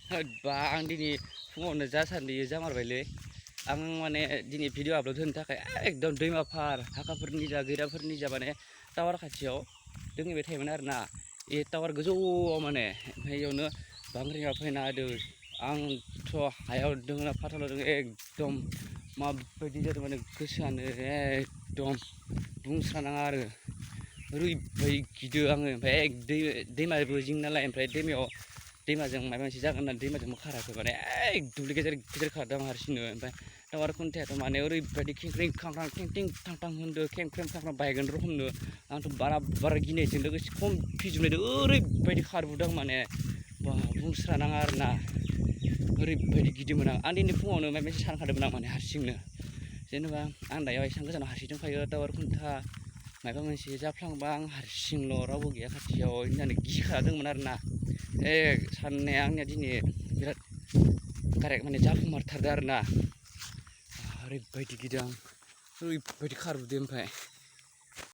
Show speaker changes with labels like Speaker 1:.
Speaker 1: होदबा आं दिनै फुङावनो जासान्दि जामारबायलै आं माने दिनै भिडिअ आपल'ड होनो थाखाय एकदम दैमाफार हाखाफोरनि जा गैराफोरनि जा माने टावार खाथियाव दोंहैबाय थायोमोन आरोना ए टावार गोजौआव माने ओमफ्राय इयावनो बांग्रिङा फैना होदो आंथ' हायाव दोङो फाथालाव दोङो एकदम माबायदि जादों माने गोसोआनो एकदम बुंस्रानाङा आरो ओरैबायदि गिदो आङो ओमफ्राय दैमाबो जिं नालाय ओमफ्राय दैमाजों माबा मोनसे जागोन होननानै दैमाजोंबो खाराखै माने दुब्लि गेजेर गेजेर खारदों आं हारसिंनो ओमफ्राय टावार खुन्थायाथ' माने ओरैबायदि खेंख्रिं खांख्रां थिं थिं थां थां होनदो खेंख्रेम खांख्रां बायगोन रखमनो आंथ' बारा गिनायजों लोगोसे कनफिउजनजों ओरैबायदि खारबोदों माने बा बुंस्रानाङा आरोना ओरैबायदि गिदोंमोन आं दिनै फुङावनो माबा मोनसे सानखादोंमोन आं माने हारसिंनो जेनेबा आं दायो एसेबां गोजानाव हारसिं दंखायो टावार खुन्था माबा मोनसे जाफ्लांबा आं हारसिंल' रावबो गैया खाथियाव होननानै गिखादोंमोन आरोना साननाया आंनिया दिनै बिराद कारेक्ट माने जाफुंमारथारदों आरोना ओरैबायदि गिदों आं ओरैबायदि खारबोदों ओमफ्राय